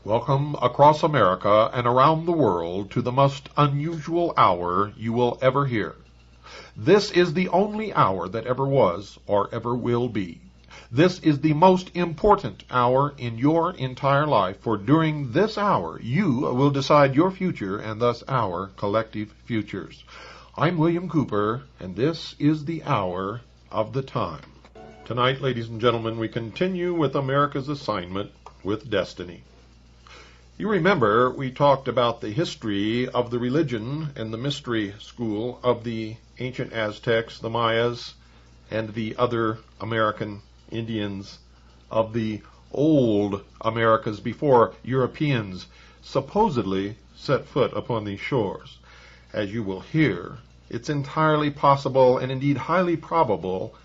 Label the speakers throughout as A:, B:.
A: Welcome across America and around the world to the most unusual hour you will ever hear. This is the only hour that ever was or ever will be. This is the most important hour in your entire life, for during this hour you will decide your future and thus our collective futures. I'm William Cooper, and this is the hour of the time. Tonight, ladies and gentlemen, we continue with America's assignment with destiny. You remember we talked about the history of the religion and the mystery school of the ancient Aztecs, the Mayas, and the other American Indians of the old Americas before Europeans supposedly set foot upon these shores. As you will hear, it's entirely possible and indeed highly probable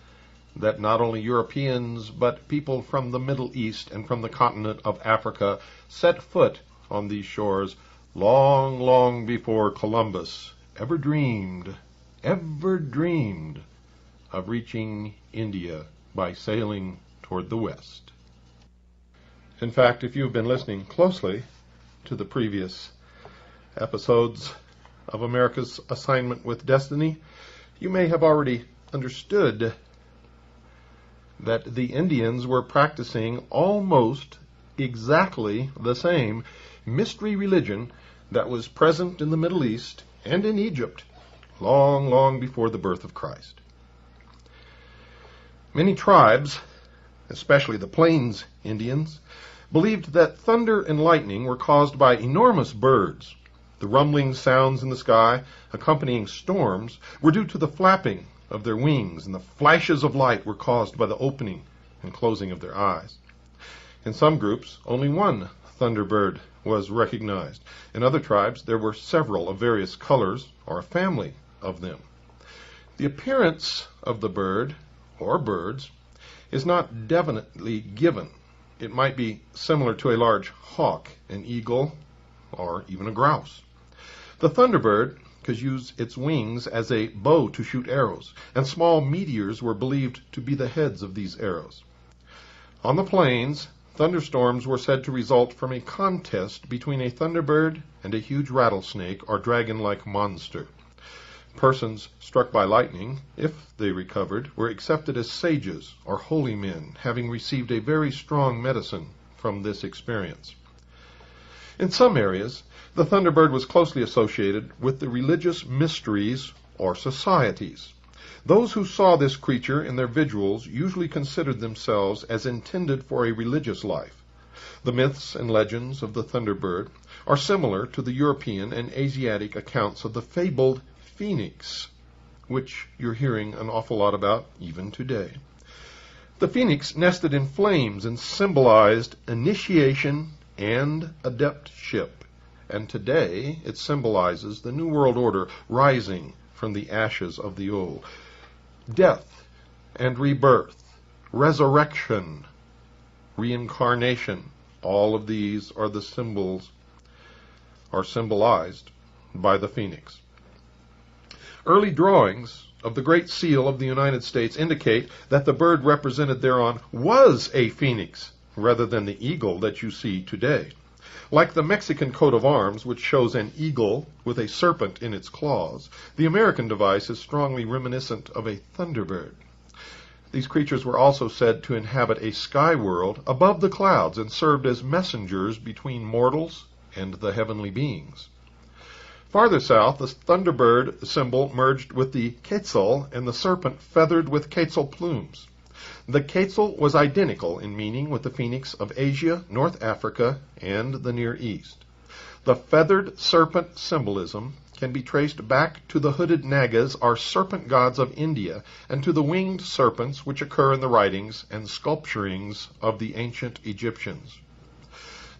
A: that not only Europeans but people from the Middle East and from the continent of Africa set foot on these shores long, long before Columbus ever dreamed of reaching India by sailing toward the west. In fact, if you've been listening closely to the previous episodes of America's Assignment with Destiny, you may have already understood that the Indians were practicing almost exactly the same mystery religion that was present in the Middle East and in Egypt long, long before the birth of Christ. Many tribes, especially the Plains Indians, believed that thunder and lightning were caused by enormous birds. The rumbling sounds in the sky accompanying storms were due to the flapping of their wings, and the flashes of light were caused by the opening and closing of their eyes. In some groups, only one thunderbird was recognized. In other tribes, there were several of various colors, or a family of them. The appearance of the bird, or birds, is not definitely given. It might be similar to a large hawk, an eagle, or even a grouse. The thunderbird could use its wings as a bow to shoot arrows, and small meteors were believed to be the heads of these arrows. On the plains, thunderstorms were said to result from a contest between a thunderbird and a huge rattlesnake or dragon-like monster. Persons struck by lightning, if they recovered, were accepted as sages or holy men, having received a very strong medicine from this experience. In some areas, the thunderbird was closely associated with the religious mysteries or societies. Those who saw this creature in their vigils usually considered themselves as intended for a religious life. The myths and legends of the thunderbird are similar to the European and Asiatic accounts of the fabled phoenix, which you're hearing an awful lot about even today. The phoenix nested in flames and symbolized initiation and adeptship, and today it symbolizes the New World Order rising from the ashes of the old. Death and rebirth, resurrection, reincarnation, all of these are the symbols, are symbolized by the phoenix. Early drawings of the Great Seal of the United States indicate that the bird represented thereon was a phoenix, rather than the eagle that you see today. Like the Mexican coat of arms, which shows an eagle with a serpent in its claws, the American device is strongly reminiscent of a thunderbird. These creatures were also said to inhabit a sky world above the clouds and served as messengers between mortals and the heavenly beings. Farther south, the thunderbird symbol merged with the quetzal and the serpent feathered with quetzal plumes. The quetzal was identical in meaning with the phoenix of Asia, North Africa, and the Near East. The feathered serpent symbolism can be traced back to the hooded nagas, or serpent gods of India, and to the winged serpents which occur in the writings and sculpturings of the ancient Egyptians.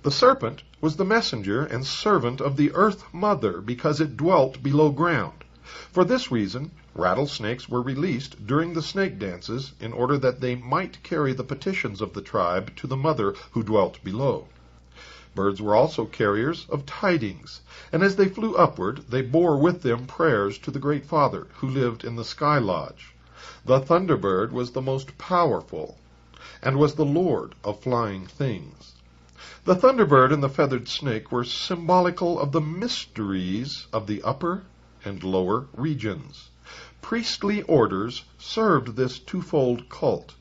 A: The serpent was the messenger and servant of the Earth Mother because it dwelt below ground. For this reason, rattlesnakes were released during the snake dances in order that they might carry the petitions of the tribe to the mother who dwelt below. Birds were also carriers of tidings, and as they flew upward, they bore with them prayers to the Great Father who lived in the sky lodge. The thunderbird was the most powerful and was the lord of flying things. The thunderbird and the feathered snake were symbolical of the mysteries of the upper and lower regions. Priestly orders served this twofold cult,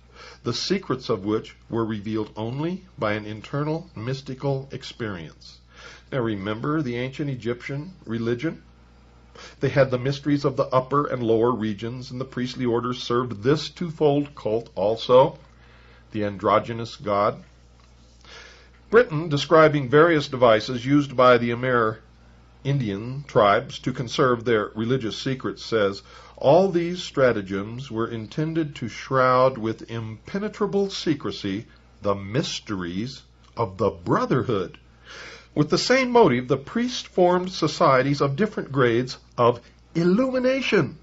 A: the secrets of which were revealed only by an internal mystical experience. Now remember the ancient Egyptian religion? They had the mysteries of the upper and lower regions, and the priestly orders served this twofold cult also, the androgynous god. Britain, describing various devices used by the Amerindian tribes to conserve their religious secrets, says, all these stratagems were intended to shroud with impenetrable secrecy the mysteries of the brotherhood. With the same motive, the priests formed societies of different grades of illumination,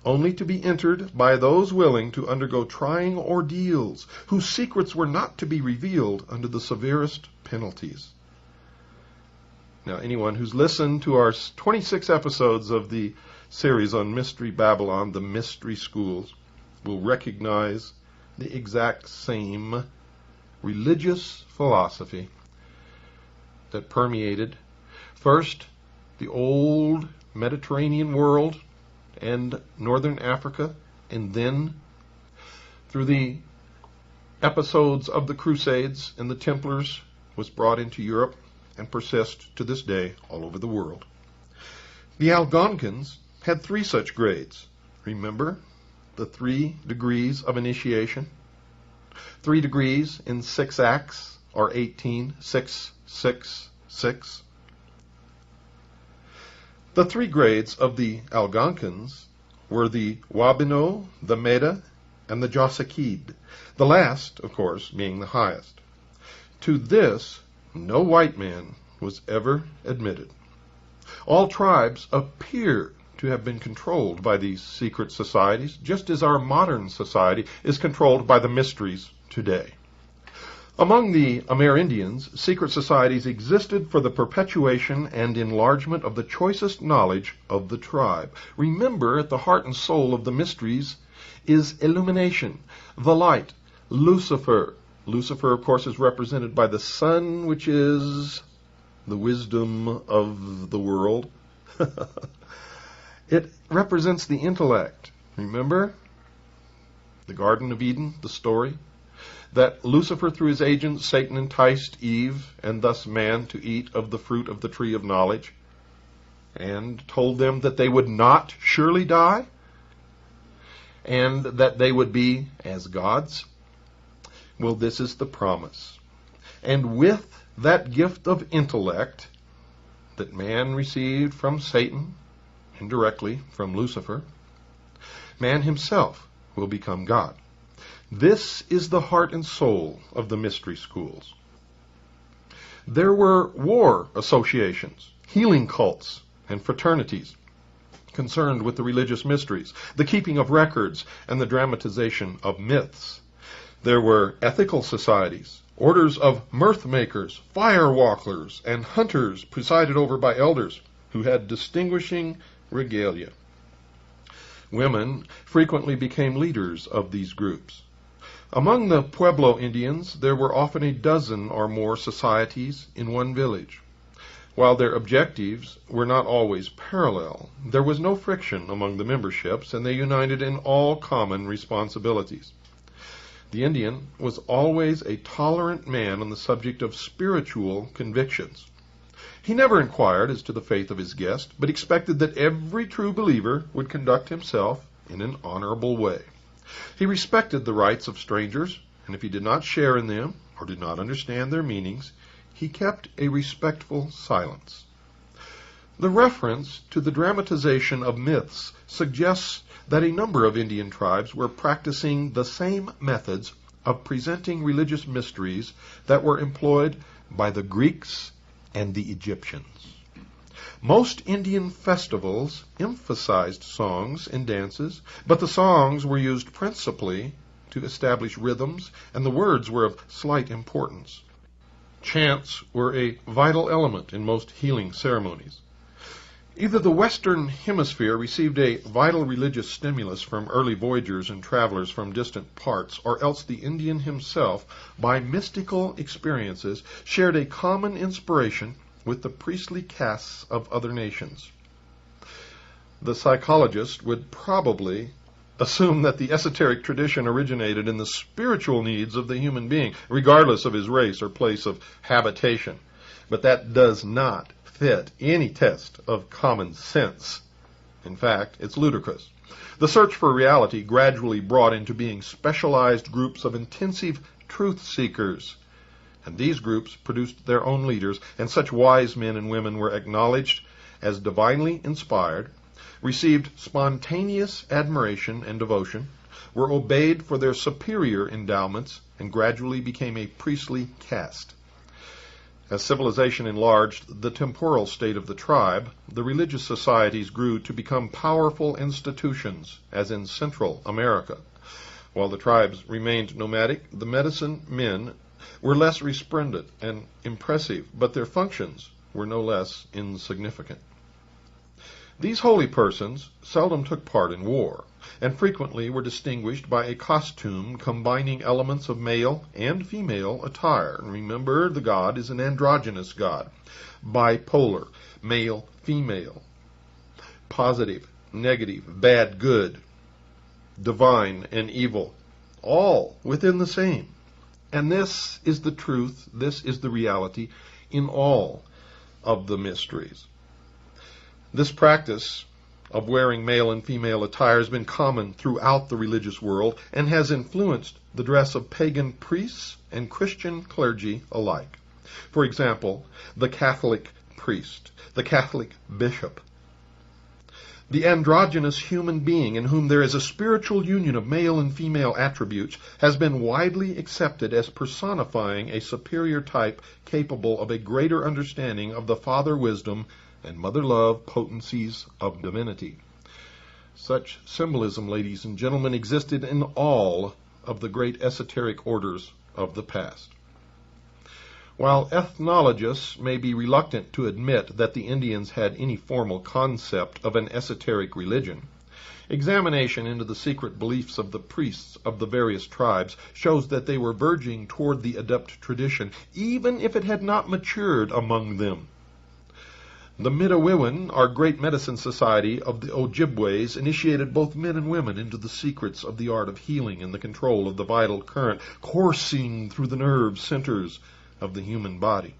A: only to be entered by those willing to undergo trying ordeals, whose secrets were not to be revealed under the severest penalties. Now, anyone who's listened to our 26 episodes of the series on Mystery Babylon, the Mystery Schools, will recognize the exact same religious philosophy that permeated first the old Mediterranean world and northern Africa, and then through the episodes of the Crusades and the Templars was brought into Europe and persists to this day all over the world. The Algonquins had 3 such grades. Remember the 3 degrees of initiation? 3 degrees in 6 acts, or 18, 6, 6, 6. The 3 grades of the Algonquins were the Wabino, the Meda, and the Josaquid, the last, of course, being the highest. To this, no white man was ever admitted. All tribes appear to have been controlled by these secret societies, just as our modern society is controlled by the mysteries today. Among the Amerindians, secret societies existed for the perpetuation and enlargement of the choicest knowledge of the tribe. Remember, at the heart and soul of the mysteries is illumination, the light, Lucifer. Lucifer, of course, is represented by the sun, which is the wisdom of the world. It represents the intellect. Remember the Garden of Eden, the story? That Lucifer, through his agent Satan, enticed Eve and thus man to eat of the fruit of the tree of knowledge and told them that they would not surely die and that they would be as gods. Well, this is the promise. And with that gift of intellect that man received from Satan, indirectly from Lucifer, man himself will become God. This is the heart and soul of the mystery schools. There were war associations, healing cults, and fraternities concerned with the religious mysteries, the keeping of records, and the dramatization of myths. There were ethical societies, orders of mirth makers, fire walkers, and hunters presided over by elders who had distinguishing regalia. Women frequently became leaders of these groups. Among the Pueblo Indians, there were often a dozen or more societies in one village. While their objectives were not always parallel, there was no friction among the memberships, and they united in all common responsibilities. The Indian was always a tolerant man on the subject of spiritual convictions. He never inquired as to the faith of his guest, but expected that every true believer would conduct himself in an honorable way. He respected the rights of strangers, and if he did not share in them or did not understand their meanings, he kept a respectful silence. The reference to the dramatization of myths suggests that a number of Indian tribes were practicing the same methods of presenting religious mysteries that were employed by the Greeks and the Egyptians. Most Indian festivals emphasized songs and dances, but the songs were used principally to establish rhythms, and the words were of slight importance. Chants were a vital element in most healing ceremonies. Either the Western Hemisphere received a vital religious stimulus from early voyagers and travelers from distant parts, or else the Indian himself, by mystical experiences, shared a common inspiration with the priestly castes of other nations. The psychologist would probably assume that the esoteric tradition originated in the spiritual needs of the human being, regardless of his race or place of habitation. But that does not fit any test of common sense. In fact, it's ludicrous. The search for reality gradually brought into being specialized groups of intensive truth seekers, and these groups produced their own leaders, and such wise men and women were acknowledged as divinely inspired, received spontaneous admiration and devotion, were obeyed for their superior endowments, and gradually became a priestly caste. As civilization enlarged the temporal state of the tribe, the religious societies grew to become powerful institutions, as in Central America. While the tribes remained nomadic, the medicine men were less resplendent and impressive, but their functions were no less insignificant. These holy persons seldom took part in war, and frequently were distinguished by a costume combining elements of male and female attire. Remember, the god is an androgynous god, bipolar, male, female, positive, negative, bad, good, divine, and evil, all within the same. And this is the truth, this is the reality in all of the mysteries. This practice of wearing male and female attire has been common throughout the religious world and has influenced the dress of pagan priests and Christian clergy alike. For example, the Catholic priest, the Catholic bishop. The androgynous human being in whom there is a spiritual union of male and female attributes has been widely accepted as personifying a superior type capable of a greater understanding of the father wisdom and mother love potencies of divinity. Such symbolism, ladies and gentlemen, existed in all of the great esoteric orders of the past. While ethnologists may be reluctant to admit that the Indians had any formal concept of an esoteric religion, examination into the secret beliefs of the priests of the various tribes shows that they were verging toward the adept tradition, even if it had not matured among them. The Midewiwin, our great medicine society of the Ojibways, initiated both men and women into the secrets of the art of healing and the control of the vital current coursing through the nerve centers of the human body.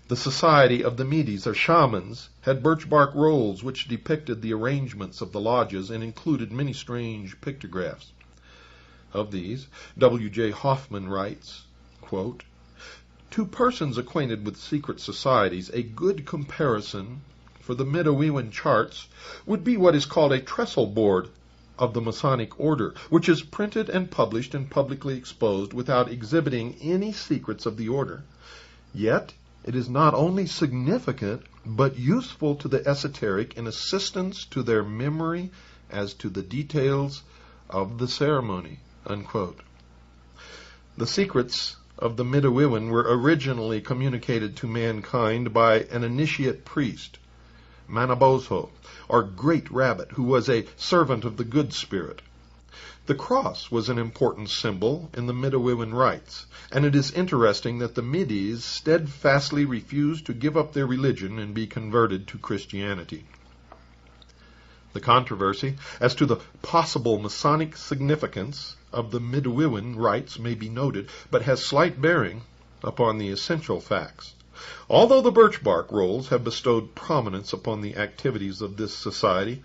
A: The society of the Medes, or shamans, had birch bark rolls which depicted the arrangements of the lodges and included many strange pictographs. Of these, W.J. Hoffman writes, quote, "To persons acquainted with secret societies, a good comparison for the Midewiwin charts would be what is called a trestle board of the Masonic order, which is printed and published and publicly exposed without exhibiting any secrets of the order. Yet it is not only significant, but useful to the esoteric in assistance to their memory as to the details of the ceremony." Unquote. The secrets of the Midewiwin were originally communicated to mankind by an initiate priest, Manabozho, or Great Rabbit, who was a servant of the Good Spirit. The cross was an important symbol in the Midewiwin rites, and it is interesting that the Medes steadfastly refused to give up their religion and be converted to Christianity. The controversy as to the possible Masonic significance of the Midewiwin rites may be noted, but has slight bearing upon the essential facts. Although the birch bark rolls have bestowed prominence upon the activities of this society,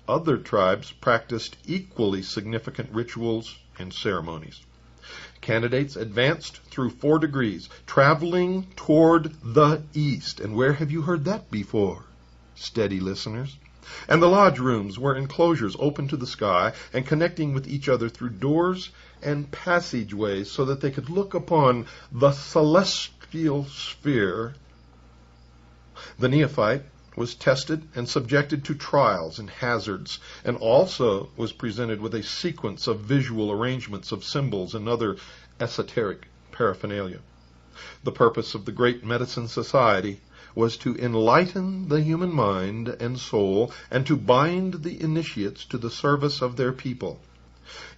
A: other tribes practiced equally significant rituals and ceremonies. Candidates advanced through 4 degrees, traveling toward the east. And where have you heard that before, steady listeners? And the lodge rooms were enclosures open to the sky and connecting with each other through doors and passageways so that they could look upon the celestial sphere. The neophyte was tested and subjected to trials and hazards, and also was presented with a sequence of visual arrangements of symbols and other esoteric paraphernalia. The purpose of the Great Medicine Society was to enlighten the human mind and soul and to bind the initiates to the service of their people.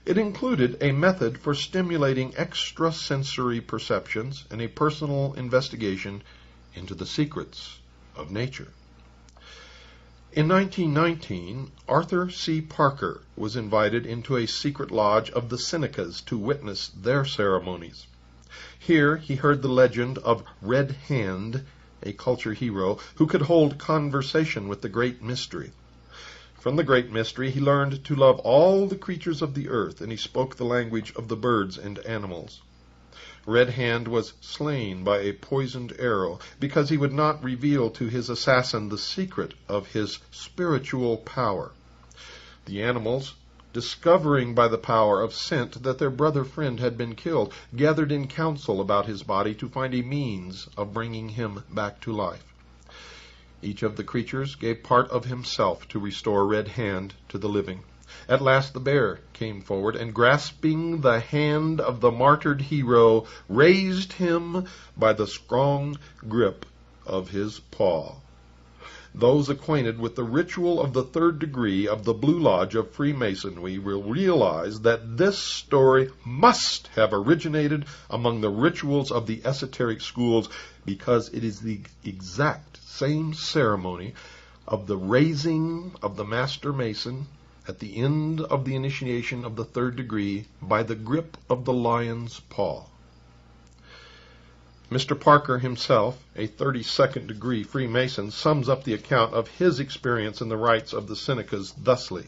A: It included a method for stimulating extrasensory perceptions and a personal investigation into the secrets of nature. In 1919, Arthur C. Parker was invited into a secret lodge of the Senecas to witness their ceremonies. Here he heard the legend of Red Hand, a culture hero who could hold conversation with the Great Mystery. From the Great Mystery he learned to love all the creatures of the earth, and he spoke the language of the birds and animals. Red Hand was slain by a poisoned arrow because he would not reveal to his assassin the secret of his spiritual power. The animals, discovering by the power of scent that their brother friend had been killed, gathered in council about his body to find a means of bringing him back to life. Each of the creatures gave part of himself to restore Red Hand to the living. At last the bear came forward, and grasping the hand of the martyred hero, raised him by the strong grip of his paw. Those acquainted with the ritual of the 3rd degree of the Blue Lodge of Freemasonry will realize that this story must have originated among the rituals of the esoteric schools, because it is the exact same ceremony of the raising of the Master Mason at the end of the initiation of the 3rd degree by the grip of the lion's paw. Mr. Parker himself, a 32nd degree Freemason, sums up the account of his experience in the rites of the Senecas thusly,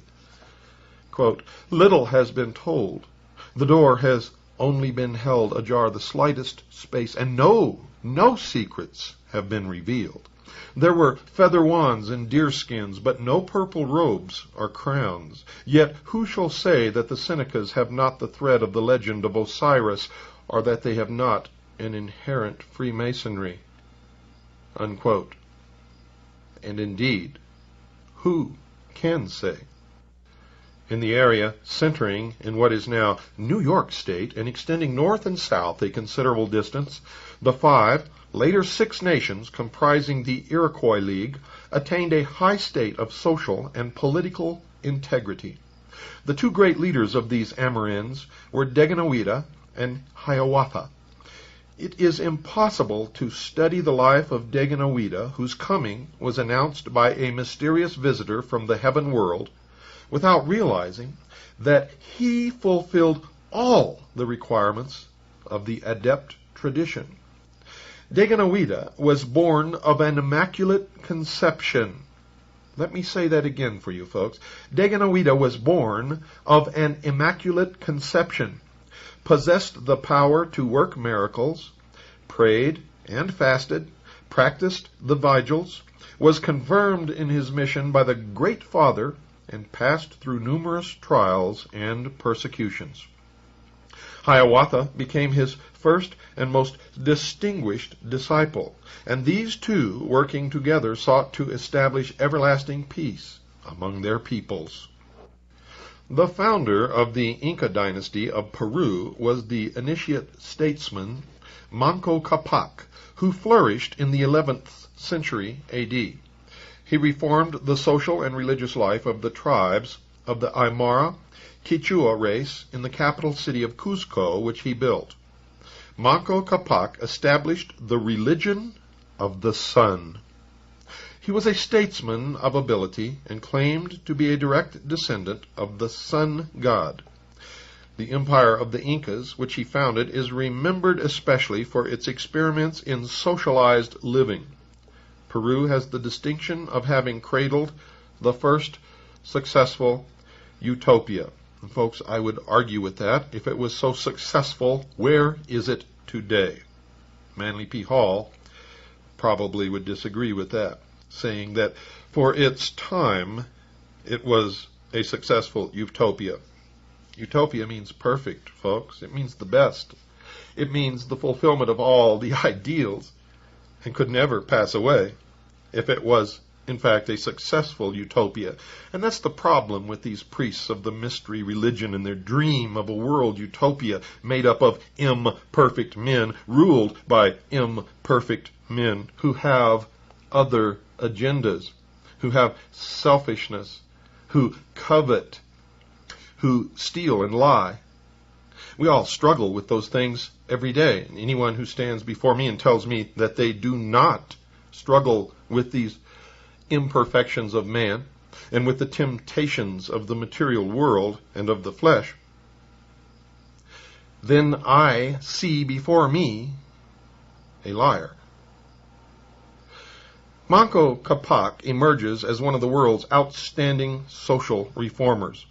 A: quote, "Little has been told. The door has only been held ajar the slightest space, and no secrets have been revealed. There were feather wands and deerskins, but no purple robes or crowns. Yet who shall say that the Senecas have not the thread of the legend of Osiris, or that they have not an inherent Freemasonry?" Unquote. And indeed, who can say? In the area centering in what is now New York State and extending north and south a considerable distance, the 5, later 6 nations comprising the Iroquois League attained a high state of social and political integrity. The 2 great leaders of these Amerinds were Daganoweda and Hiawatha. It is impossible to study the life of Daganoweda, whose coming was announced by a mysterious visitor from the heaven world, without realizing that he fulfilled all the requirements of the adept tradition. Daganoweda was born of an immaculate conception. Let me say that again for you folks. Daganoweda was born of an immaculate conception, possessed the power to work miracles, prayed and fasted, practiced the vigils, was confirmed in his mission by the Great Father, and passed through numerous trials and persecutions. Hiawatha became his first and most distinguished disciple, and these 2, working together, sought to establish everlasting peace among their peoples. The founder of the Inca dynasty of Peru was the initiate statesman Manco Capac, who flourished in the 11th century A.D. He reformed the social and religious life of the tribes of the Aymara Quichua race in the capital city of Cuzco, which he built. Manco Capac established the religion of the sun. He was a statesman of ability and claimed to be a direct descendant of the sun god. The empire of the Incas, which he founded, is remembered especially for its experiments in socialized living. Peru has the distinction of having cradled the first successful utopia. And folks, I would argue with that. If it was so successful, where is it today? Manly P. Hall probably would disagree with that, saying that for its time it was a successful utopia. Utopia means perfect, folks. It means the best. It means the fulfillment of all the ideals, and could never pass away if it was, in fact, a successful utopia. And that's the problem with these priests of the mystery religion and their dream of a world utopia made up of imperfect men, ruled by imperfect men who have other agendas, who have selfishness, who covet, who steal and lie. We all struggle with those things every day. Anyone who stands before me and tells me that they do not struggle with these imperfections of man and with the temptations of the material world and of the flesh, then I see before me a liar. Manco Capac emerges as one of the world's outstanding social reformers,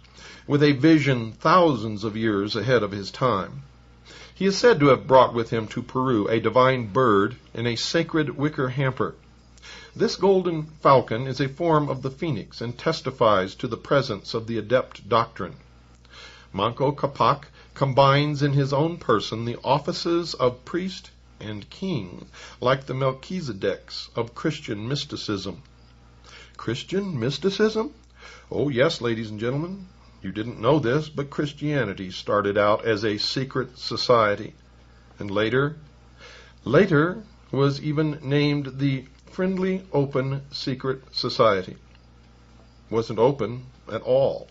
A: with a vision thousands of years ahead of his time. He is said to have brought with him to Peru a divine bird in a sacred wicker hamper. This golden falcon is a form of the phoenix and testifies to the presence of the adept doctrine. Manco Capac combines in his own person the offices of priest and king, like the Melchizedeks of Christian mysticism. Christian mysticism? Oh yes, ladies and gentlemen. You didn't know this, but Christianity started out as a secret society, and later was even named the Friendly Open Secret Society. Wasn't open at all,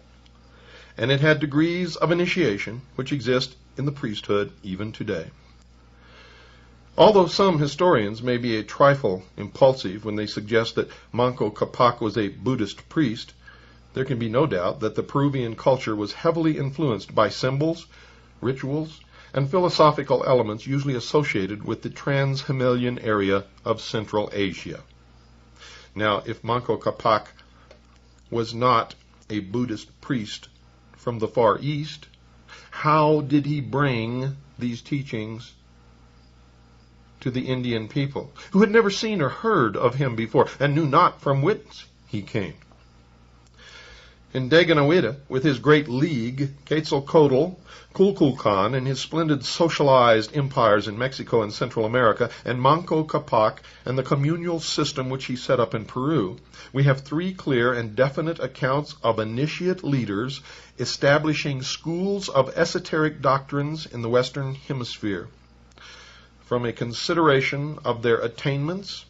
A: and it had degrees of initiation which exist in the priesthood even today. Although some historians may be a trifle impulsive when they suggest that Manco Capac was a Buddhist priest, there can be no doubt that the Peruvian culture was heavily influenced by symbols, rituals, and philosophical elements usually associated with the trans-Himalayan area of Central Asia. Now, if Manco Capac was not a Buddhist priest from the Far East, how did he bring these teachings to the Indian people, who had never seen or heard of him before and knew not from whence he came? In Daganawida, with his great league, Quetzalcoatl, Kulkulkan, and his splendid socialized empires in Mexico and Central America, and Manco Capac, and the communal system which he set up in Peru, we have three clear and definite accounts of initiate leaders establishing schools of esoteric doctrines in the Western Hemisphere. From a consideration of their attainments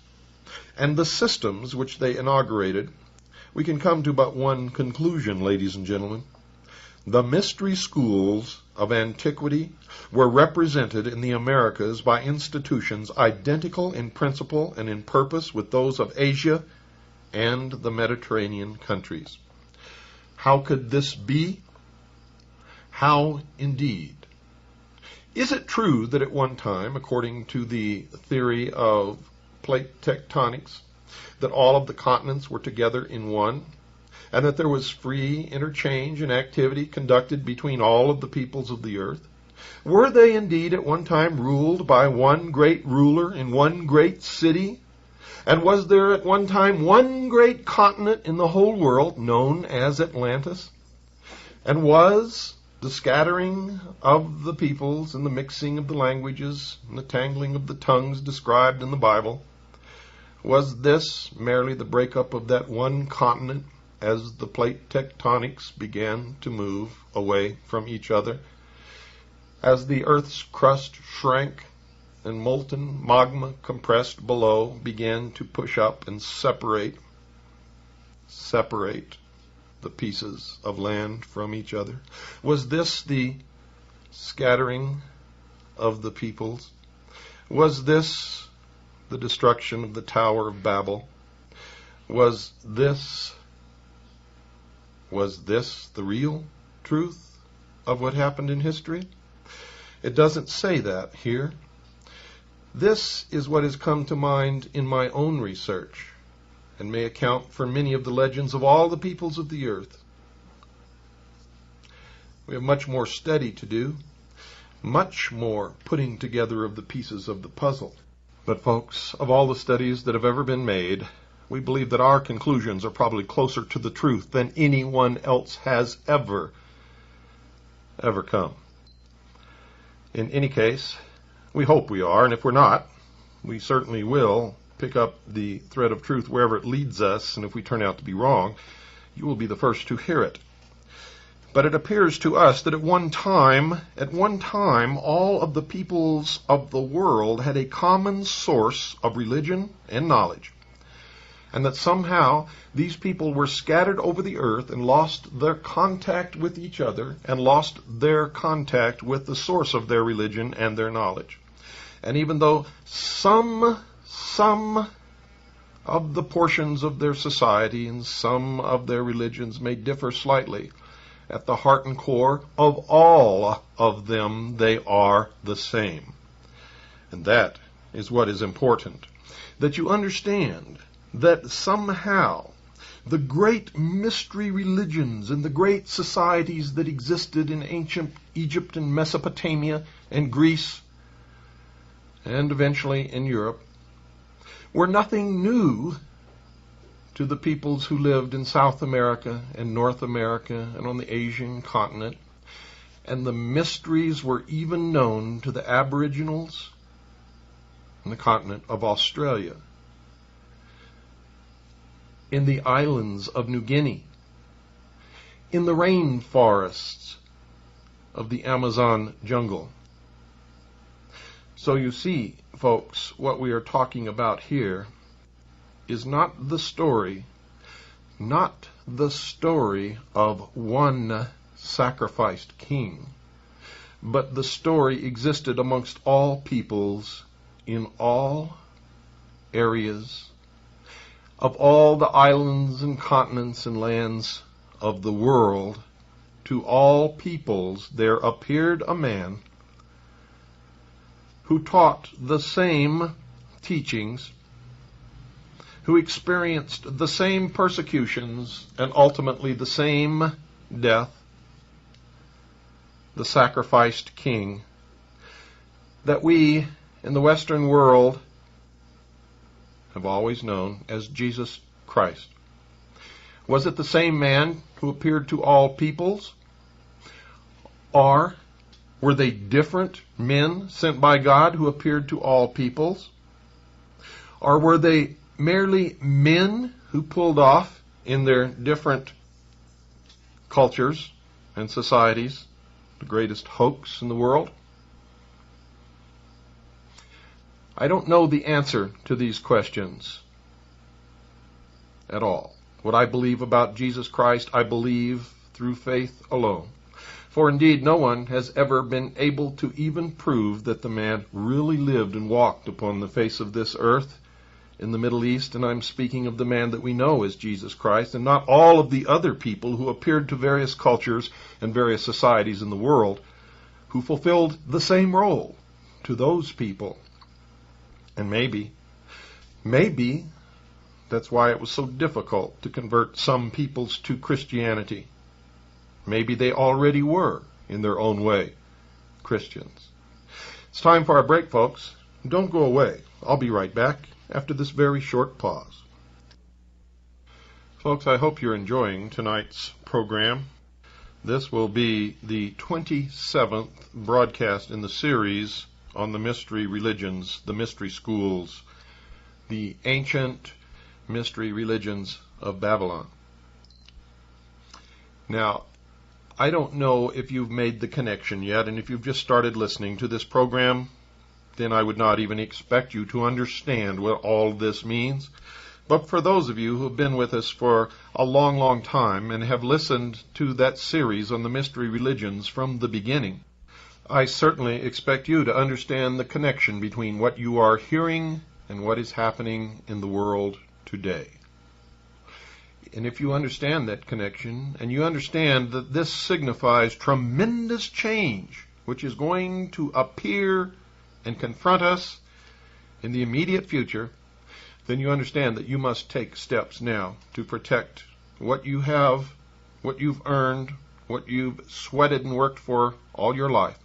A: and the systems which they inaugurated, we can come to but one conclusion, ladies and gentlemen. The mystery schools of antiquity were represented in the Americas by institutions identical in principle and in purpose with those of Asia and the Mediterranean countries. How could this be? How indeed? Is it true that at one time, according to the theory of plate tectonics, that all of the continents were together in one, and that there was free interchange and activity conducted between all of the peoples of the earth? Were they indeed at one time ruled by one great ruler in one great city? And was there at one time one great continent in the whole world known as Atlantis? And was the scattering of the peoples and the mixing of the languages and the tangling of the tongues described in the Bible, was this merely the breakup of that one continent as the plate tectonics began to move away from each other, as the Earth's crust shrank and molten magma compressed below began to push up and separate the pieces of land from each other? Was this the scattering of the peoples? Was this the destruction of the Tower of Babel? Was this the real truth? of what happened in history? It doesn't say that here. This is what has come to mind in my own research, and may account for many of the legends of all the peoples of the earth. We have much more study to do, much more putting together of the pieces of the puzzle. But folks, of all the studies that have ever been made, we believe that our conclusions are probably closer to the truth than anyone else has ever come. In any case, we hope we are, and if we're not, we certainly will pick up the thread of truth wherever it leads us, and if we turn out to be wrong, you will be the first to hear it. But it appears to us that at one time, all of the peoples of the world had a common source of religion and knowledge, and that somehow these people were scattered over the earth and lost their contact with each other and lost their contact with the source of their religion and their knowledge. And even though some of the portions of their society and some of their religions may differ slightly, at the heart and core of all of them, they are the same. And that is what is important, that you understand that somehow the great mystery religions and the great societies that existed in ancient Egypt and Mesopotamia and Greece and eventually in Europe were nothing new to the peoples who lived in South America and North America and on the Asian continent. And the mysteries were even known to the Aboriginals on the continent of Australia, in the islands of New Guinea, in the rainforests of the Amazon jungle. So you see, folks, what we are talking about here is not the story of one sacrificed king, but the story existed amongst all peoples in all areas of all the islands and continents and lands of the world. To all peoples there appeared a man who taught the same teachings, who experienced the same persecutions and ultimately the same death, the sacrificed king, that we in the Western world have always known as Jesus Christ. Was it the same man who appeared to all peoples? Or were they different men sent by God who appeared to all peoples? Or were they merely men who pulled off in their different cultures and societies the greatest hoax in the world? I don't know the answer to these questions at all. What I believe about Jesus Christ, I believe through faith alone. For indeed, no one has ever been able to even prove that the man really lived and walked upon the face of this earth in the Middle East, and I'm speaking of the man that we know as Jesus Christ, and not all of the other people who appeared to various cultures and various societies in the world who fulfilled the same role to those people. And maybe that's why it was so difficult to convert some peoples to Christianity. Maybe they already were, in their own way, Christians. It's time for our break, folks. Don't go away. I'll be right back after this very short pause. Folks, I hope you're enjoying tonight's program. This will be the 27th broadcast in the series on the mystery religions, the mystery schools, the ancient mystery religions of Babylon. Now, I don't know if you've made the connection yet, and if you've just started listening to this program, then I would not even expect you to understand what all this means. But for those of you who have been with us for a long, long time and have listened to that series on the mystery religions from the beginning, I certainly expect you to understand the connection between what you are hearing and what is happening in the world today. And if you understand that connection, and you understand that this signifies tremendous change, which is going to appear and confront us in the immediate future, then you understand that you must take steps now to protect what you have, what you've earned, what you've sweated and worked for all your life.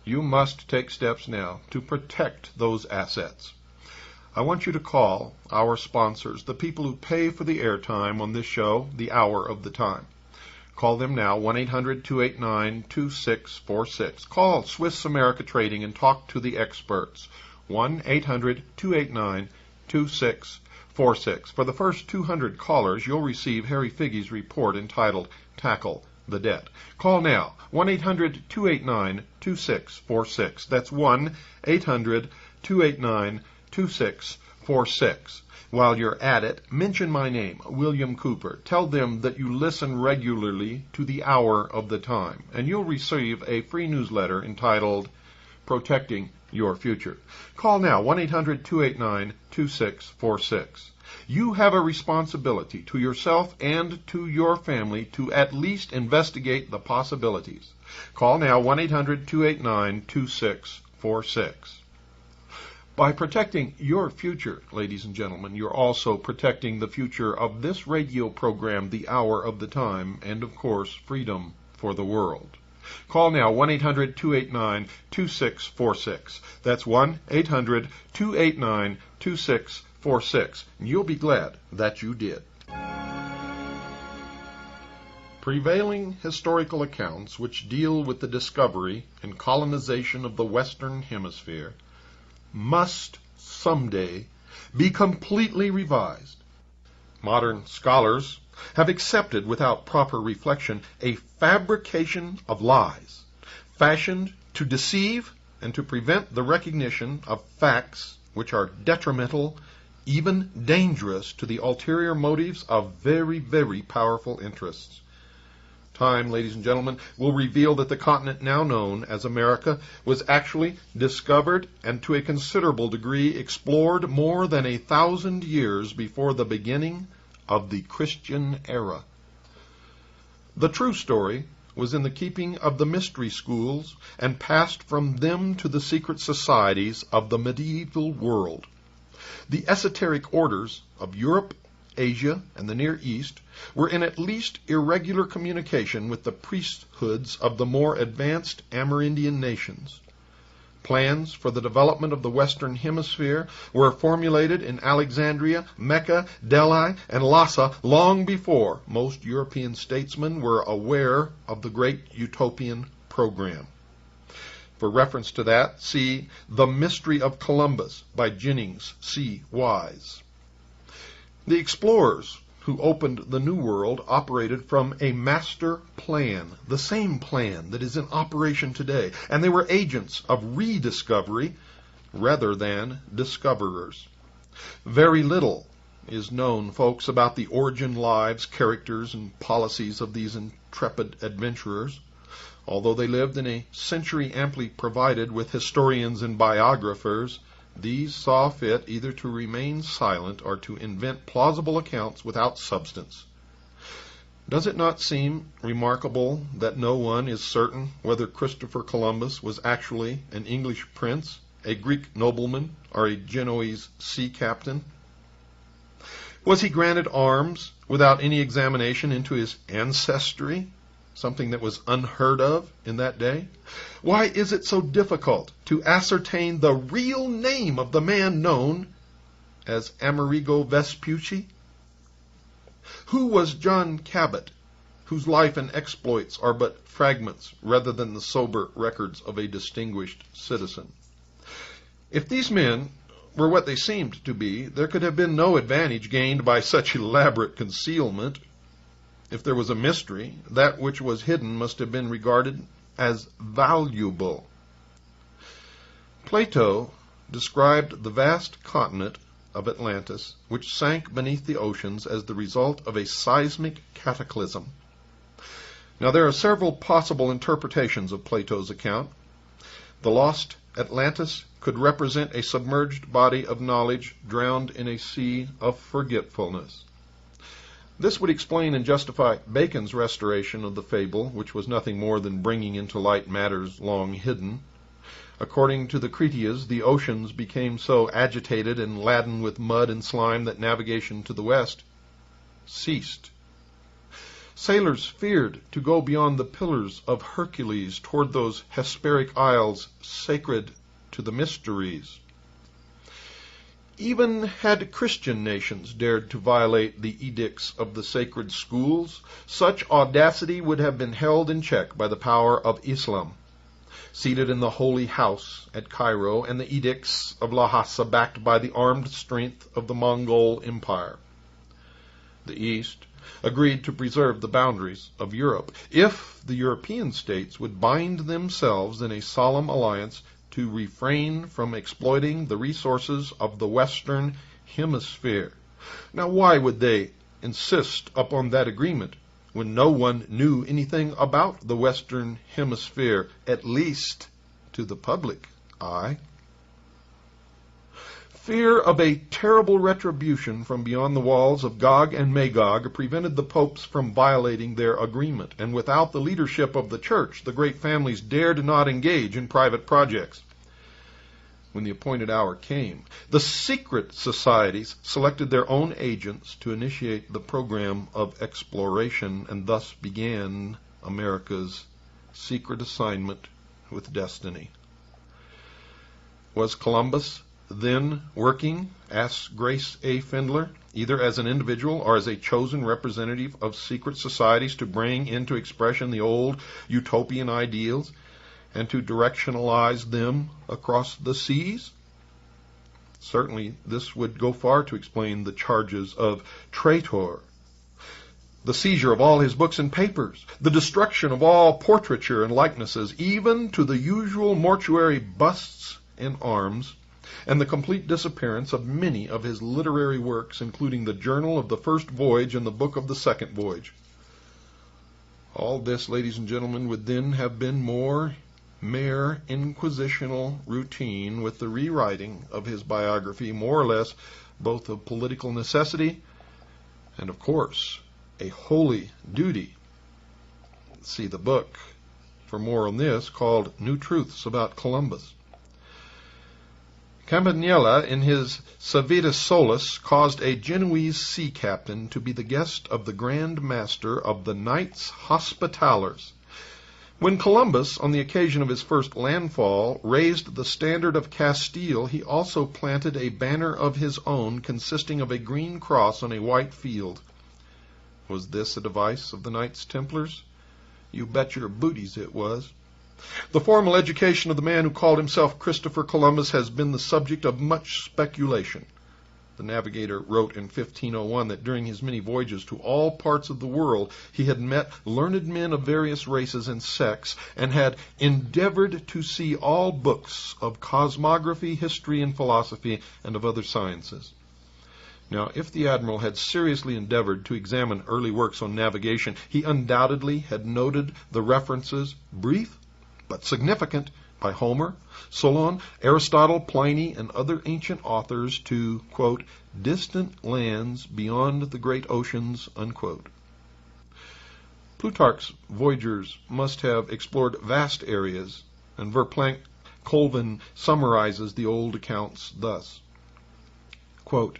A: You must take steps now to protect those assets. I want you to call our sponsors, the people who pay for the airtime on this show, the hour of the time. Call them now, 1-800-289-2646. Call Swiss America Trading and talk to the experts. 1-800-289-2646. For the first 200 callers, you'll receive Harry Figge's report entitled Tackle the Debt. Call now, 1-800-289-2646. That's 1-800-289-2646. While you're at it, mention my name, William Cooper. Tell them that you listen regularly to the hour of the time, and you'll receive a free newsletter entitled Protecting Your Future. Call now, 1-800-289-2646. You have a responsibility to yourself and to your family to at least investigate the possibilities. Call now, 1-800-289-2646. By protecting your future, ladies and gentlemen, you're also protecting the future of this radio program, The Hour of the Time, and, of course, freedom for the world. Call now, 1-800-289-2646. That's 1-800-289-2646. And you'll be glad that you did. Prevailing historical accounts which deal with the discovery and colonization of the Western Hemisphere must someday be completely revised. Modern scholars have accepted without proper reflection a fabrication of lies, fashioned to deceive and to prevent the recognition of facts which are detrimental, even dangerous to the ulterior motives of very, very powerful interests. Time, ladies and gentlemen, will reveal that the continent now known as America was actually discovered and to a considerable degree explored more than 1,000 years before the beginning of the Christian era. The true story was in the keeping of the mystery schools and passed from them to the secret societies of the medieval world. The esoteric orders of Europe, Asia, and the Near East were in at least irregular communication with the priesthoods of the more advanced Amerindian nations. Plans for the development of the Western Hemisphere were formulated in Alexandria, Mecca, Delhi, and Lhasa long before most European statesmen were aware of the great utopian program. For reference to that, see The Mystery of Columbus by Jennings C. Wise. The explorers who opened the New World operated from a master plan, the same plan that is in operation today, and they were agents of rediscovery rather than discoverers. Very little is known, folks, about the origin, lives, characters, and policies of these intrepid adventurers. Although they lived in a century amply provided with historians and biographers, these saw fit either to remain silent or to invent plausible accounts without substance. Does it not seem remarkable that no one is certain whether Christopher Columbus was actually an English prince, a Greek nobleman, or a Genoese sea captain? Was he granted arms without any examination into his ancestry? Something that was unheard of in that day? Why is it so difficult to ascertain the real name of the man known as Amerigo Vespucci? Who was John Cabot, whose life and exploits are but fragments rather than the sober records of a distinguished citizen? If these men were what they seemed to be, there could have been no advantage gained by such elaborate concealment. If there was a mystery, that which was hidden must have been regarded as valuable. Plato described the vast continent of Atlantis, which sank beneath the oceans as the result of a seismic cataclysm. Now, there are several possible interpretations of Plato's account. The lost Atlantis could represent a submerged body of knowledge drowned in a sea of forgetfulness. This would explain and justify Bacon's restoration of the fable, which was nothing more than bringing into light matters long hidden. According to the Critias, the oceans became so agitated and laden with mud and slime that navigation to the west ceased. Sailors feared to go beyond the Pillars of Hercules toward those Hesperic isles sacred to the mysteries. Even had Christian nations dared to violate the edicts of the sacred schools, such audacity would have been held in check by the power of Islam, seated in the Holy House at Cairo, and the edicts of Lhasa backed by the armed strength of the Mongol Empire. The East agreed to preserve the boundaries of Europe if the European states would bind themselves in a solemn alliance to refrain from exploiting the resources of the Western Hemisphere. Now, why would they insist upon that agreement when no one knew anything about the Western Hemisphere, at least to the public eye? Fear of a terrible retribution from beyond the walls of Gog and Magog prevented the popes from violating their agreement, and without the leadership of the church, the great families dared not engage in private projects. When the appointed hour came, the secret societies selected their own agents to initiate the program of exploration, and thus began America's secret assignment with destiny. Was Columbus then working, asks Grace A. Findler, either as an individual or as a chosen representative of secret societies to bring into expression the old utopian ideals and to directionalize them across the seas? Certainly this would go far to explain the charges of traitor, the seizure of all his books and papers, the destruction of all portraiture and likenesses, even to the usual mortuary busts and arms, and the complete disappearance of many of his literary works, including the Journal of the First Voyage and the Book of the Second Voyage. All this, ladies and gentlemen, would then have been mere inquisitional routine, with the rewriting of his biography more or less both of political necessity and, of course, a holy duty. See the book for more on this, called New Truths About Columbus. Campanella, in his Savita Solis, caused a Genoese sea captain to be the guest of the Grand Master of the Knights Hospitallers. When Columbus, on the occasion of his first landfall, raised the standard of Castile, he also planted a banner of his own consisting of a green cross on a white field. Was this a device of the Knights Templars? You bet your booties it was. The formal education of the man who called himself Christopher Columbus has been the subject of much speculation. The navigator wrote in 1501 that during his many voyages to all parts of the world he had met learned men of various races and sects, and had endeavored to see all books of cosmography, history, and philosophy, and of other sciences. Now, if the admiral had seriously endeavored to examine early works on navigation, he undoubtedly had noted the references, brief but significant, by Homer, Solon, Aristotle, Pliny, and other ancient authors to, quote, distant lands beyond the great oceans, unquote. Plutarch's voyagers must have explored vast areas, and Verplanck Colvin summarizes the old accounts thus, quote,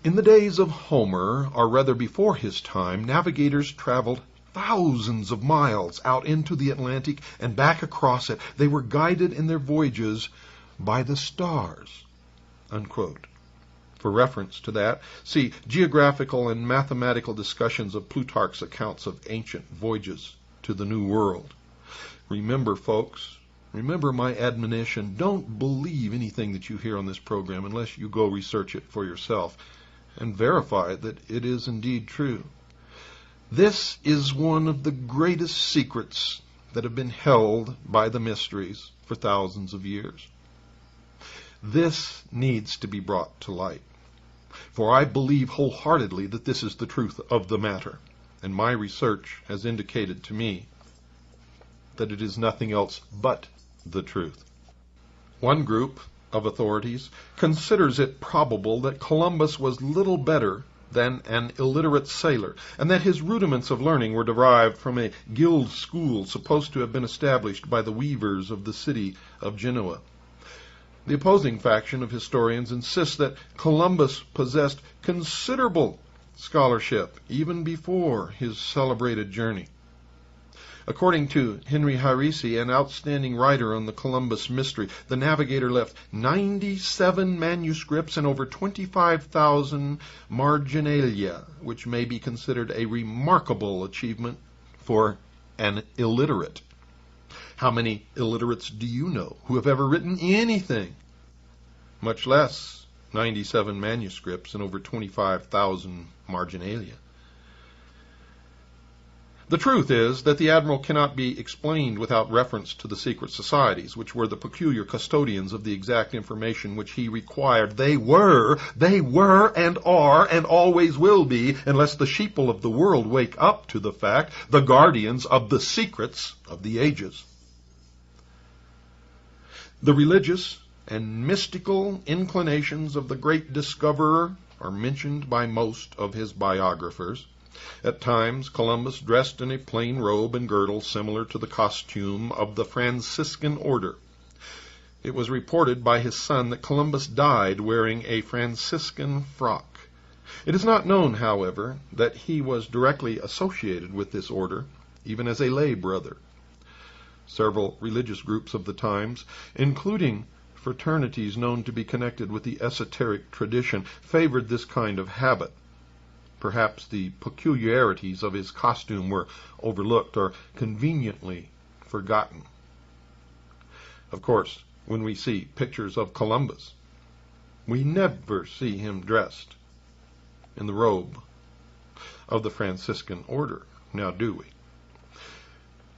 A: in the days of Homer, or rather before his time, navigators traveled thousands of miles out into the Atlantic and back across it. They were guided in their voyages by the stars, unquote. For reference to that, see geographical and mathematical discussions of Plutarch's accounts of ancient voyages to the New World. Remember, folks, remember my admonition, don't believe anything that you hear on this program unless you go research it for yourself and verify that it is indeed true. This is one of the greatest secrets that have been held by the mysteries for thousands of years. This needs to be brought to light, for I believe wholeheartedly that this is the truth of the matter, and my research has indicated to me that it is nothing else but the truth. One group of authorities considers it probable that Columbus was little better than an illiterate sailor, and that his rudiments of learning were derived from a guild school supposed to have been established by the weavers of the city of Genoa. The opposing faction of historians insists that Columbus possessed considerable scholarship even before his celebrated journey. According to Henry Hiresi, an outstanding writer on the Columbus mystery, the navigator left 97 manuscripts and over 25,000 marginalia, which may be considered a remarkable achievement for an illiterate. How many illiterates do you know who have ever written anything? Much less 97 manuscripts and over 25,000 marginalia. The truth is that the admiral cannot be explained without reference to the secret societies, which were the peculiar custodians of the exact information which he required. They were, and are, and always will be, unless the sheeple of the world wake up to the fact, the guardians of the secrets of the ages. The religious and mystical inclinations of the great discoverer are mentioned by most of his biographers. At times, Columbus dressed in a plain robe and girdle similar to the costume of the Franciscan order. It was reported by his son that Columbus died wearing a Franciscan frock. It is not known, however, that he was directly associated with this order, even as a lay brother. Several religious groups of the times, including fraternities known to be connected with the esoteric tradition, favored this kind of habit. Perhaps the peculiarities of his costume were overlooked or conveniently forgotten. Of course, when we see pictures of Columbus, we never see him dressed in the robe of the Franciscan order, now do we?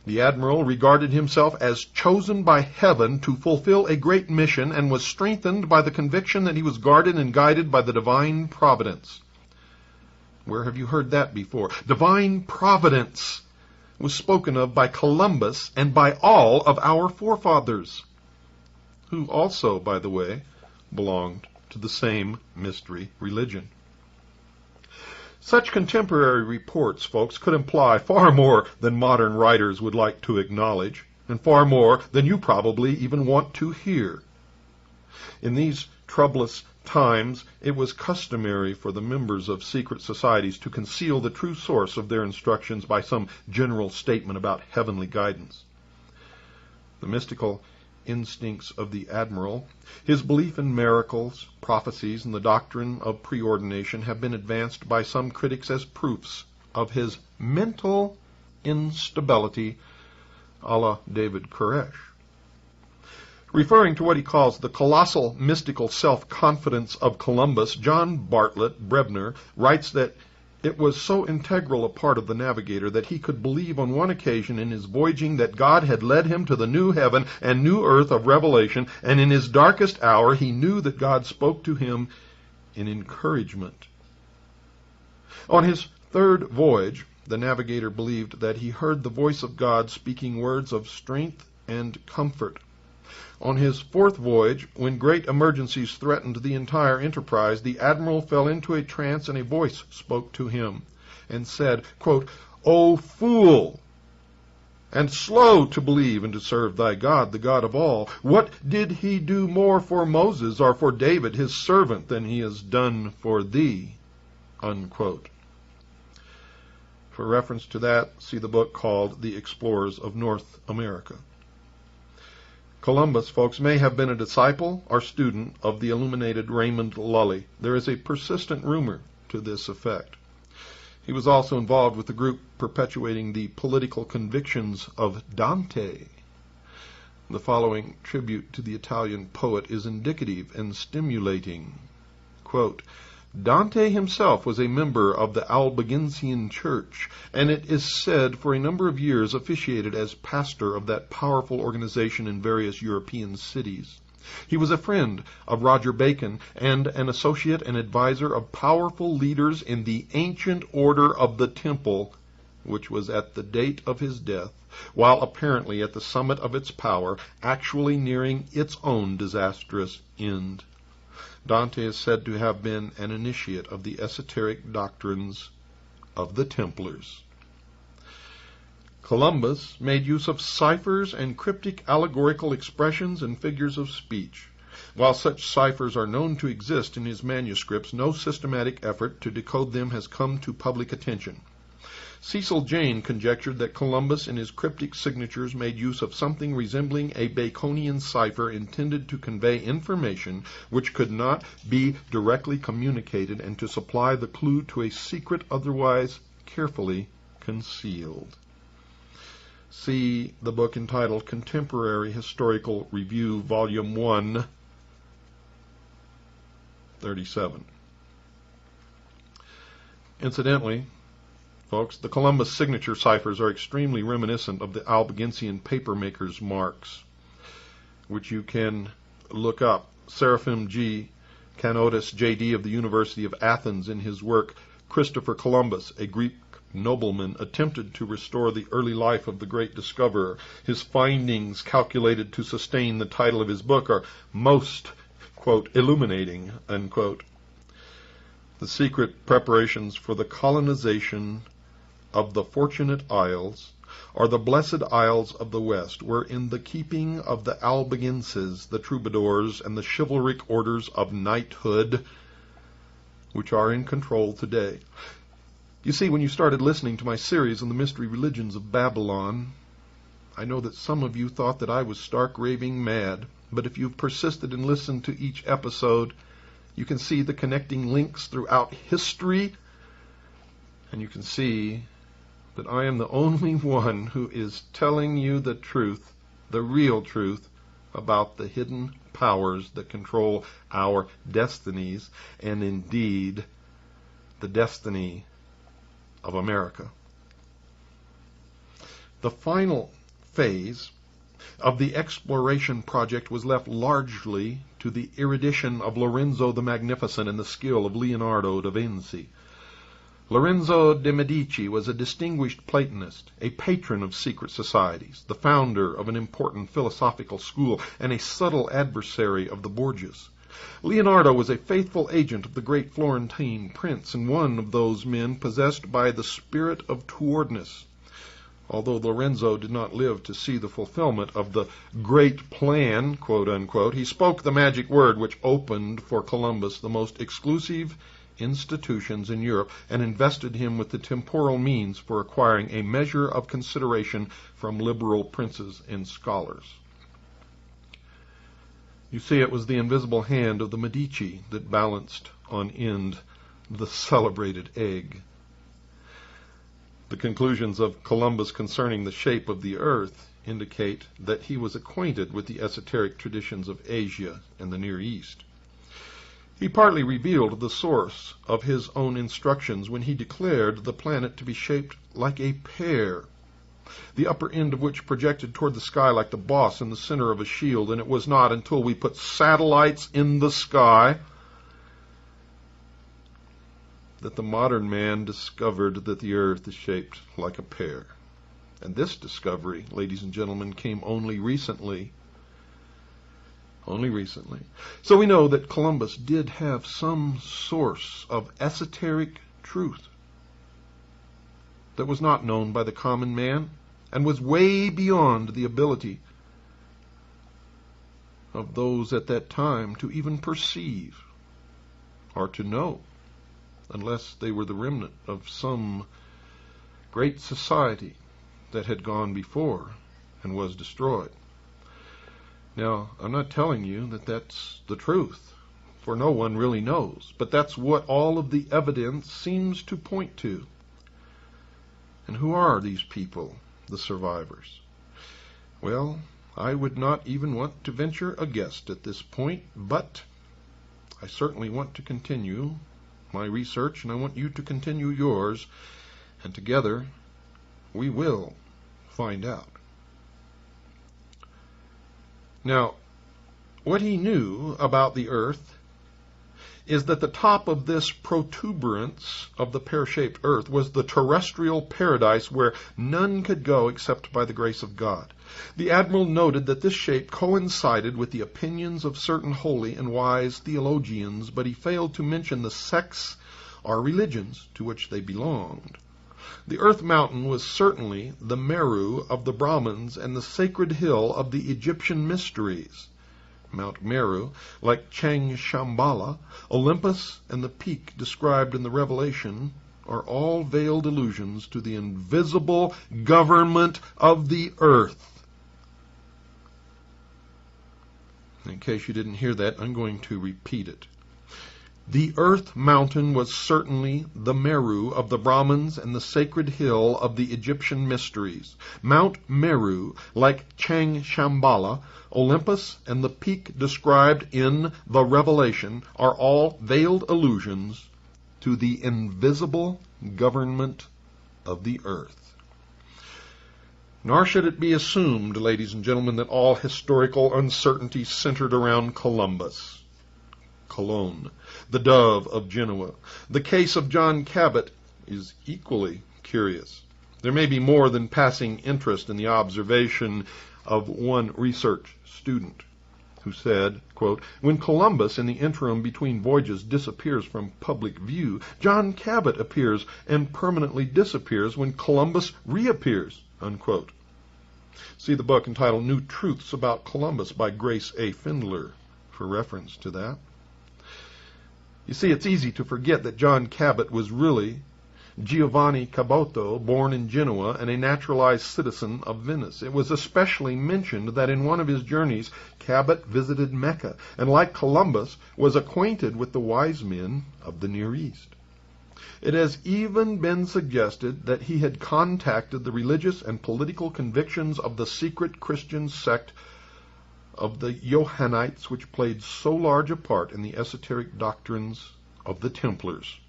A: The admiral regarded himself as chosen by heaven to fulfill a great mission and was strengthened by the conviction that he was guarded and guided by the divine providence. Where have you heard that before? Divine providence was spoken of by Columbus and by all of our forefathers, who also, by the way, belonged to the same mystery religion. Such contemporary reports, folks, could imply far more than modern writers would like to acknowledge, and far more than you probably even want to hear. In these troublous times, it was customary for the members of secret societies to conceal the true source of their instructions by some general statement about heavenly guidance. The mystical instincts of the admiral, his belief in miracles, prophecies, and the doctrine of preordination have been advanced by some critics as proofs of his mental instability, a la David Koresh. Referring to what he calls the colossal mystical self-confidence of Columbus, John Bartlett Brebner writes that it was so integral a part of the navigator that he could believe on one occasion in his voyaging that God had led him to the new heaven and new earth of revelation, and in his darkest hour he knew that God spoke to him in encouragement. On his third voyage, the navigator believed that he heard the voice of God speaking words of strength and comfort. On his fourth voyage, when great emergencies threatened the entire enterprise, the admiral fell into a trance, and a voice spoke to him and said, quote, "O fool, and slow to believe and to serve thy God, the God of all, what did he do more for Moses or for David, his servant, than he has done for thee?" Unquote. For reference to that, see the book called The Explorers of North America. Columbus, folks, may have been a disciple or student of the illuminated Raymond Lully. There is a persistent rumor to this effect. He was also involved with the group perpetuating the political convictions of Dante. The following tribute to the Italian poet is indicative and stimulating. Quote, "Dante himself was a member of the Albigensian Church, and it is said for a number of years officiated as pastor of that powerful organization in various European cities. He was a friend of Roger Bacon and an associate and advisor of powerful leaders in the ancient order of the Temple, which was at the date of his death, while apparently at the summit of its power, actually nearing its own disastrous end. Dante is said to have been an initiate of the esoteric doctrines of the Templars. Columbus made use of ciphers and cryptic allegorical expressions and figures of speech. While such ciphers are known to exist in his manuscripts, no systematic effort to decode them has come to public attention. Cecil Jane conjectured that Columbus in his cryptic signatures made use of something resembling a Baconian cipher intended to convey information which could not be directly communicated and to supply the clue to a secret otherwise carefully concealed. See the book entitled Contemporary Historical Review, Volume 1, 37. Incidentally, folks, the Columbus signature ciphers are extremely reminiscent of the Albigensian papermaker's marks, which you can look up. Seraphim G. Canotis, J.D. of the University of Athens, in his work Christopher Columbus, a Greek nobleman, attempted to restore the early life of the great discoverer. His findings, calculated to sustain the title of his book, are most, quote, illuminating, unquote. The secret preparations for the colonization of the Fortunate Isles, or the Blessed Isles of the West, were in the keeping of the Albigenses, the troubadours, and the chivalric orders of knighthood, which are in control today. You see, when you started listening to my series on the mystery religions of Babylon, I know that some of you thought that I was stark raving mad, but if you've persisted and listened to each episode, you can see the connecting links throughout history, and you can see that I am the only one who is telling you the truth, the real truth, about the hidden powers that control our destinies, and indeed the destiny of America. The final phase of the exploration project was left largely to the erudition of Lorenzo the Magnificent and the skill of Leonardo da Vinci. Lorenzo de' Medici was a distinguished Platonist, a patron of secret societies, the founder of an important philosophical school, and a subtle adversary of the Borgias. Leonardo was a faithful agent of the great Florentine prince, and one of those men possessed by the spirit of towardness. Although Lorenzo did not live to see the fulfillment of the great plan, quote unquote, he spoke the magic word which opened for Columbus the most exclusive institutions in Europe and invested him with the temporal means for acquiring a measure of consideration from liberal princes and scholars. You see, it was the invisible hand of the Medici that balanced on end the celebrated egg. The conclusions of Columbus concerning the shape of the earth indicate that he was acquainted with the esoteric traditions of Asia and the Near East. He partly revealed the source of his own instructions when he declared the planet to be shaped like a pear, the upper end of which projected toward the sky like the boss in the center of a shield, and it was not until we put satellites in the sky that the modern man discovered that the earth is shaped like a pear. And this discovery, ladies and gentlemen, came only recently. Only recently. So we know that Columbus did have some source of esoteric truth that was not known by the common man and was way beyond the ability of those at that time to even perceive or to know, unless they were the remnant of some great society that had gone before and was destroyed. Now, I'm not telling you that that's the truth, for no one really knows, but that's what all of the evidence seems to point to. And who are these people, the survivors? Well, I would not even want to venture a guess at this point, but I certainly want to continue my research, and I want you to continue yours, and together we will find out. Now, what he knew about the earth is that the top of this protuberance of the pear-shaped earth was the terrestrial paradise where none could go except by the grace of God. The admiral noted that this shape coincided with the opinions of certain holy and wise theologians, but he failed to mention the sects or religions to which they belonged. The earth mountain was certainly the Meru of the Brahmins and the sacred hill of the Egyptian mysteries. Mount Meru, like Chang Shambhala, Olympus, and the peak described in the Revelation are all veiled allusions to the invisible government of the earth. In case you didn't hear that, I'm going to repeat it. The earth mountain was certainly the Meru of the Brahmins and the sacred hill of the Egyptian mysteries. Mount Meru, like Chang Shambhala, Olympus, and the peak described in the Revelation are all veiled allusions to the invisible government of the earth. Nor should it be assumed, ladies and gentlemen, that all historical uncertainty centered around Columbus. Cologne, the dove of Genoa. The case of John Cabot is equally curious. There may be more than passing interest in the observation of one research student who said, quote, "When Columbus in the interim between voyages disappears from public view, John Cabot appears and permanently disappears when Columbus reappears," unquote. See the book entitled New Truths About Columbus by Grace A. Findler for reference to that. You see, it's easy to forget that John Cabot was really Giovanni Caboto, born in Genoa and a naturalized citizen of Venice. It was especially mentioned that in one of his journeys, Cabot visited Mecca, and like Columbus, was acquainted with the wise men of the Near East. It has even been suggested that he had contacted the religious and political convictions of the secret Christian sect of the Johannites, which played so large a part in the esoteric doctrines of the Templars.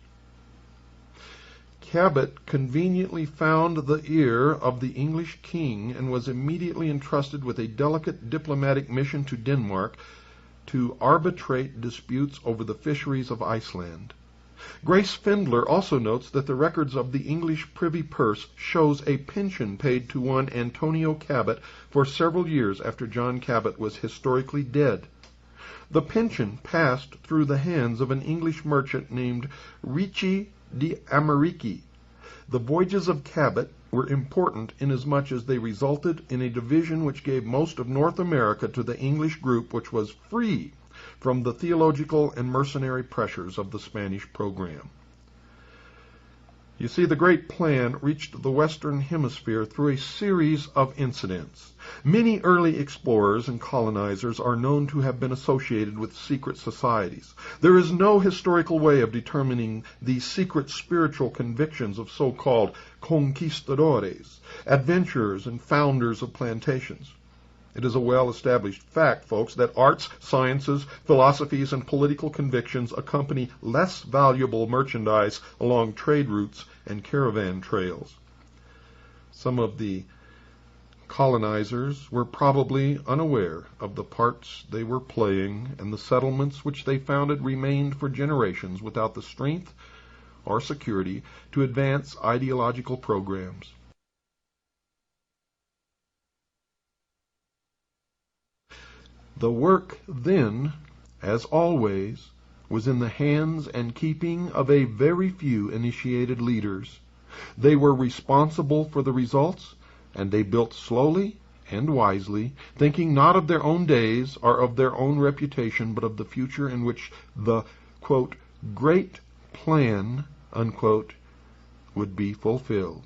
A: Cabot conveniently found the ear of the English king and was immediately entrusted with a delicate diplomatic mission to Denmark to arbitrate disputes over the fisheries of Iceland. Grace Findler also notes that the records of the English privy purse shows a pension paid to one Antonio Cabot for several years after John Cabot was historically dead. The pension passed through the hands of an English merchant named Ricci di Americi. The voyages of Cabot were important inasmuch as they resulted in a division which gave most of North America to the English group, which was free from the theological and mercenary pressures of the Spanish program. You see, the great plan reached the Western Hemisphere through a series of incidents. Many early explorers and colonizers are known to have been associated with secret societies. There is no historical way of determining the secret spiritual convictions of so-called conquistadores, adventurers, and founders of plantations. It is a well-established fact, folks, that arts, sciences, philosophies, and political convictions accompany less valuable merchandise along trade routes and caravan trails. Some of the colonizers were probably unaware of the parts they were playing, and the settlements which they founded remained for generations without the strength or security to advance ideological programs. The work then, as always, was in the hands and keeping of a very few initiated leaders. They were responsible for the results, and they built slowly and wisely, thinking not of their own days or of their own reputation, but of the future in which the, quote, great plan, unquote, would be fulfilled.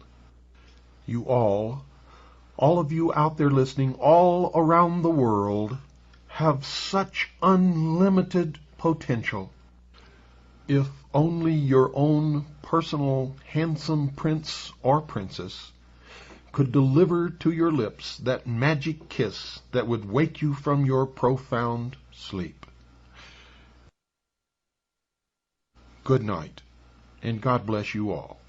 A: You all of you out there listening, all around the world, have such unlimited potential. If only your own personal handsome prince or princess could deliver to your lips that magic kiss that would wake you from your profound sleep. Good night, and God bless you all.